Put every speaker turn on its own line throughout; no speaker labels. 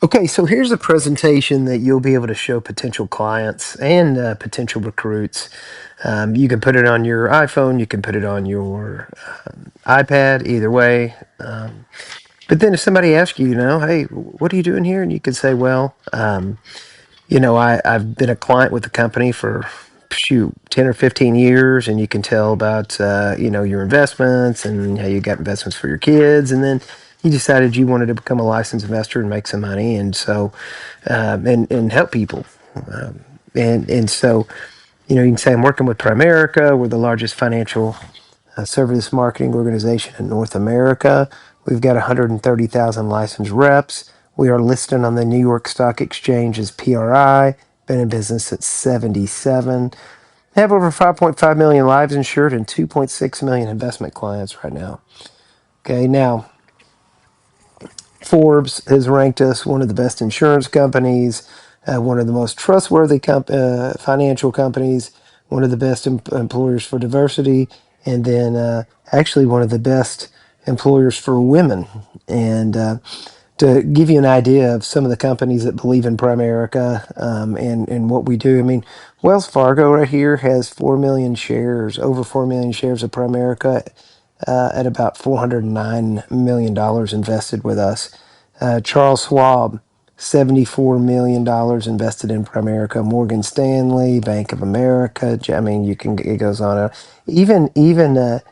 Okay, so here's a presentation that you'll be able to show potential clients and potential recruits. You can put it on your iPhone, you can put it on your iPad, either way. But then if somebody asks you, hey, what are you doing here? And you can say, well, I've been a client with the company for, 10 or 15 years, and you can tell about, your investments and how you got investments for your kids. And then you decided you wanted to become a licensed investor and make some money. And so, and help people. And so, you can say, I'm working with Primerica. We're the largest financial service marketing organization in North America. We've got 130,000 licensed reps. We are listed on the New York Stock Exchange as PRI. Been in business since 77. Have over 5.5 million lives insured and 2.6 million investment clients right now. Okay, now Forbes has ranked us one of the best insurance companies, one of the most trustworthy financial companies, one of the best employers for diversity, and then actually one of the best employers for women. And to give you an idea of some of the companies that believe in Primerica and what we do, I mean, Wells Fargo right here has 4 million shares, over 4 million shares of Primerica at about $409 million invested with us. Charles Schwab, $74 million invested in Primerica. Morgan Stanley, Bank of America. I mean, it goes on. Even the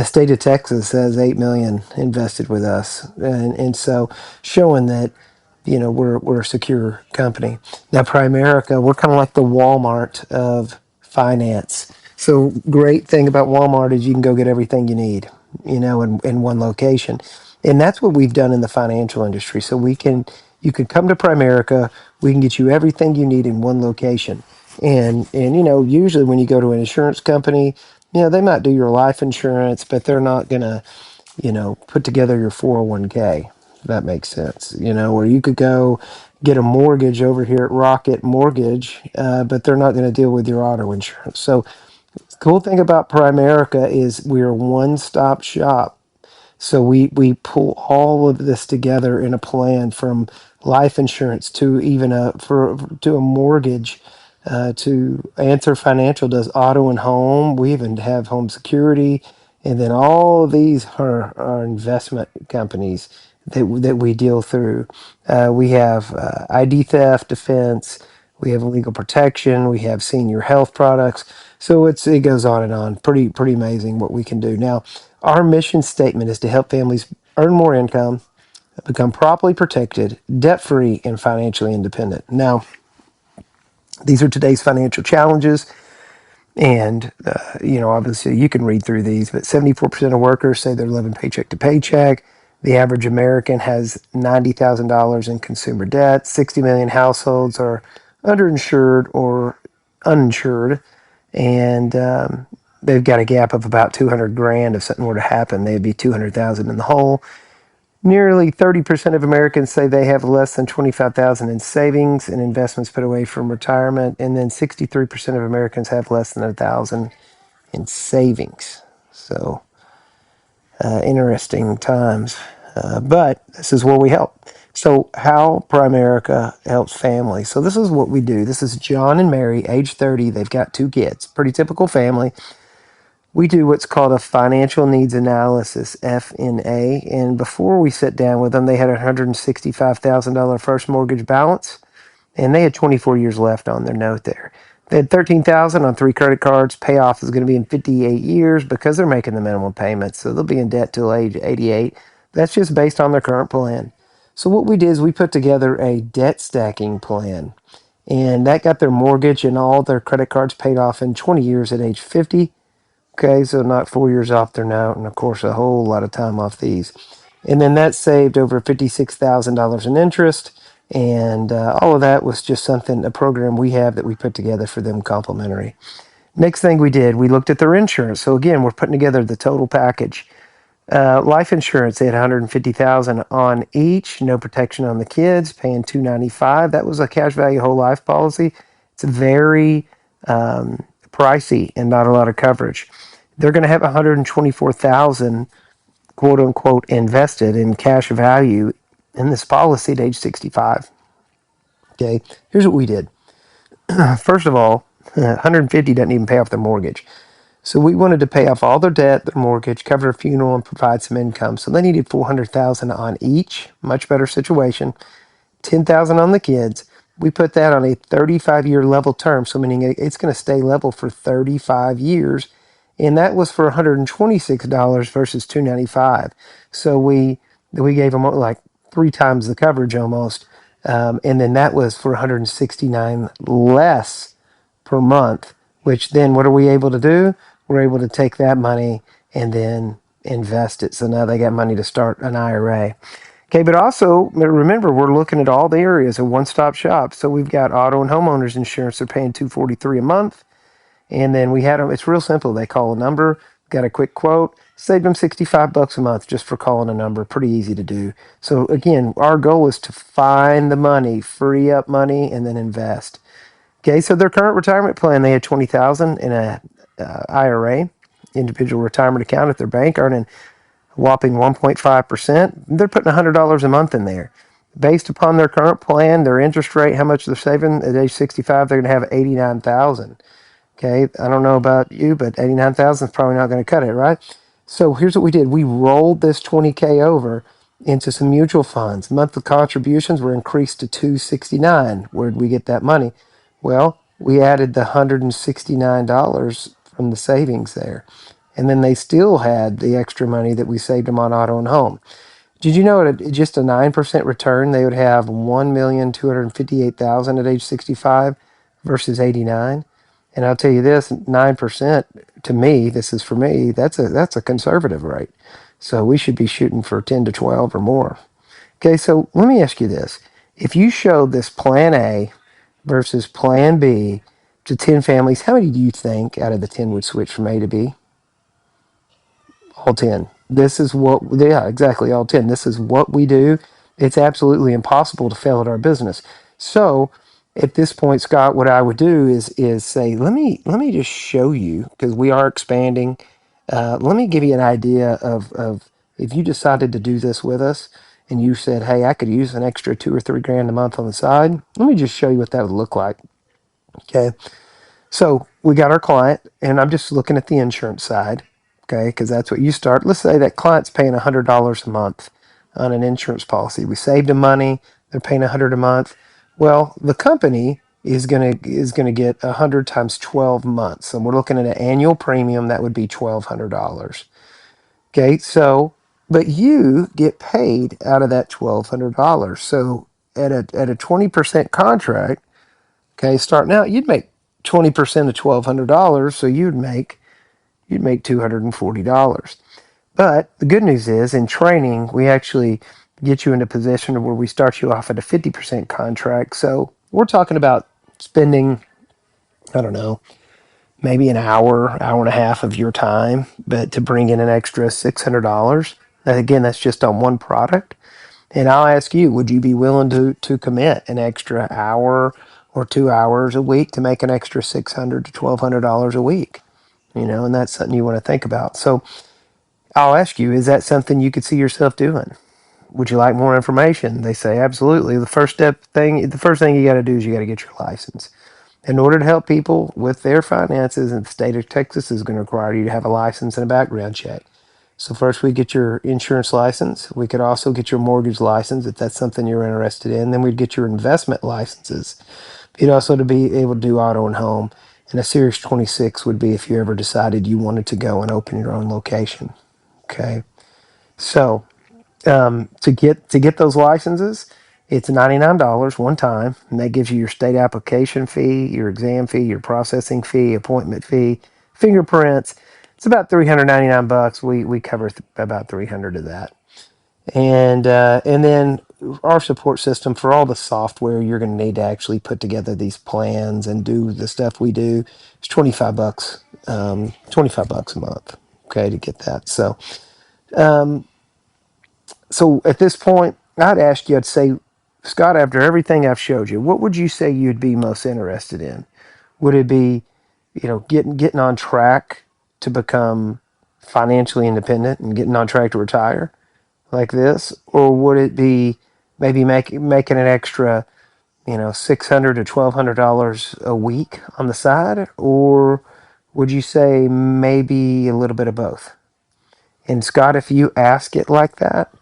state of Texas has 8 million invested with us. And so showing that, we're a secure company. Now, Primerica, we're kind of like the Walmart of finance. So great thing about Walmart is you can go get everything you need, in one location. And that's what we've done in the financial industry. So you can come to Primerica, we can get you everything you need in one location. And usually when you go to an insurance company, they might do your life insurance, but they're not gonna, put together your 401k. If that makes sense. Or you could go get a mortgage over here at Rocket Mortgage, but they're not going to deal with your auto insurance. So the cool thing about Primerica is we're a one-stop shop. So we pull all of this together in a plan, from life insurance to even to a mortgage, to Answer Financial does auto and home. We even have home security, and then all of these are investment companies that we deal through. We have ID theft defense. We have legal protection. We have senior health products. So it goes on and on. Pretty amazing what we can do. Now, our mission statement is to help families earn more income, become properly protected, debt free, and financially independent. Now, these are today's financial challenges. And, obviously you can read through these, but 74% of workers say they're living paycheck to paycheck. The average American has $90,000 in consumer debt. 60 million households are underinsured or uninsured. And they've got a gap of about 200 grand. If something were to happen, they'd be 200,000 in the hole. Nearly 30% of Americans say they have less than 25,000 in savings and investments put away from retirement, and then 63% of Americans have less than 1,000 in savings. So interesting times, but this is where we help. So how Primerica helps families. So this is what we do. This is John and Mary, age 30. They've got 2 kids. Pretty typical family. We do what's called a financial needs analysis, FNA. And before we sit down with them, they had a $165,000 first mortgage balance, and they had 24 years left on their note there. They had 13,000 on 3 credit cards. Payoff is going to be in 58 years because they're making the minimum payments. So they'll be in debt till age 88. That's just based on their current plan. So what we did is we put together a debt stacking plan, and that got their mortgage and all their credit cards paid off in 20 years at age 50. Okay, so not 4 years off their note, and of course a whole lot of time off these. And then that saved over $56,000 in interest, and all of that was just a program we have that we put together for them complimentary. Next thing we did, we looked at their insurance. So again, we're putting together the total package. Life insurance, they had 150,000 on each, no protection on the kids, paying $295. That was a cash value whole life policy. It's very pricey and not a lot of coverage. They're going to have 124,000 quote unquote invested in cash value in this policy at age 65. Okay, here's what we did. First of all, 150 doesn't even pay off their mortgage. So we wanted to pay off all their debt, their mortgage, cover their funeral, and provide some income. So they needed 400,000 on each. Much better situation. 10,000 on the kids. We put that on a 35-year level term, so meaning it's going to stay level for 35 years, and that was for $126 versus $295. So we gave them like three times the coverage almost, and then that was for 169 less per month. Which then what are we able to do? We're able to take that money and then invest it. So now they got money to start an IRA. Okay, but also remember we're looking at all the areas, a one-stop shop. So we've got auto and homeowners insurance. They're paying $243 a month, and then we had them. It's real simple. They call a number, got a quick quote, saved them $65 a month just for calling a number. Pretty easy to do. So again, our goal is to find the money, free up money, and then invest. Okay, so their current retirement plan, they had 20,000 in a IRA, individual retirement account at their bank, earning whopping 1.5%. They're putting $100 a month in there. Based upon their current plan, their interest rate, how much they're saving at age 65, they're going to have 89,000. Okay, I don't know about you, but 89,000 is probably not going to cut it, right? So here's what we did. We rolled this 20K over into some mutual funds. Monthly contributions were increased to 269. Where'd we get that money? Well, we added the $169 from the savings there. And then they still had the extra money that we saved them on auto and home. Did you know at just a 9% return, they would have 1,258,000 at age 65 versus 89? And I'll tell you this, 9% to me, this is for me, that's a conservative rate. So we should be shooting for 10 to 12 or more. Okay, so let me ask you this. If you showed this plan A versus plan B to 10 families, how many do you think out of the 10 would switch from A to B? All 10. This is what, yeah, exactly, all 10. This is what we do. It's absolutely impossible to fail at our business. So at this point, Scott, what I would do is say, let me just show you, because we are expanding. Let me give you an idea of if you decided to do this with us and you said, hey, I could use an extra 2 or 3 grand a month on the side. Let me just show you what that would look like. Okay. So we got our client, and I'm just looking at the insurance side, okay, because that's what you start. Let's say that client's paying $100 a month on an insurance policy. We saved them money; they're paying $100 a month. Well, the company is gonna get 100 times 12 months, and we're looking at an annual premium that would be $1,200. Okay, so but you get paid out of that $1,200. So at a 20% contract. Okay, starting out, you'd make 20% of $1,200, so you'd make $240. But the good news is, in training, we actually get you in a position where we start you off at a 50% contract. So we're talking about spending, I don't know, maybe an hour, hour and a half of your time, but to bring in an extra $600. And again, that's just on one product. And I'll ask you, would you be willing to commit an extra hour or 2 hours a week to make an extra $600 to $1,200 a week? And that's something you want to think about. So I'll ask you, is that something you could see yourself doing? Would you like more information? They say, absolutely. The first thing you got to do is you got to get your license. In order to help people with their finances, and the state of Texas is going to require you to have a license and a background check. So first we get your insurance license. We could also get your mortgage license if that's something you're interested in. Then we'd get your investment licenses. You'd also to be able to do auto and home. And a Series 26 would be if you ever decided you wanted to go and open your own location. Okay. So to get those licenses, it's $99 one time, and that gives you your state application fee, your exam fee, your processing fee, appointment fee, fingerprints. It's about $399. We cover about 300 of that, and then our support system for all the software you're going to need to actually put together these plans and do the stuff we do is $25. $25 a month. Okay, to get that. So at this point, I'd ask you, I'd say, Scott, after everything I've showed you, what would you say you'd be most interested in? Would it be, getting on track to become financially independent and getting on track to retire like this? Or would it be maybe making an extra, $600 to $1,200 a week on the side, or would you say maybe a little bit of both? And Scott, if you ask it like that,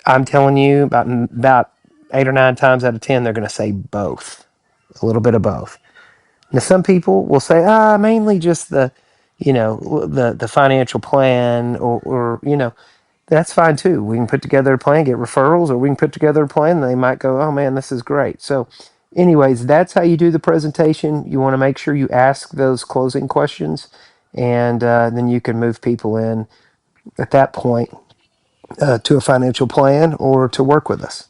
I'm telling you about 8 or 9 times out of 10, they're going to say both, a little bit of both. Now, some people will say, mainly just the financial plan, or that's fine too. We can put together a plan, get referrals, or we can put together a plan. And they might go, oh man, this is great. So, anyways, that's how you do the presentation. You want to make sure you ask those closing questions, and then you can move people in at that point to a financial plan or to work with us.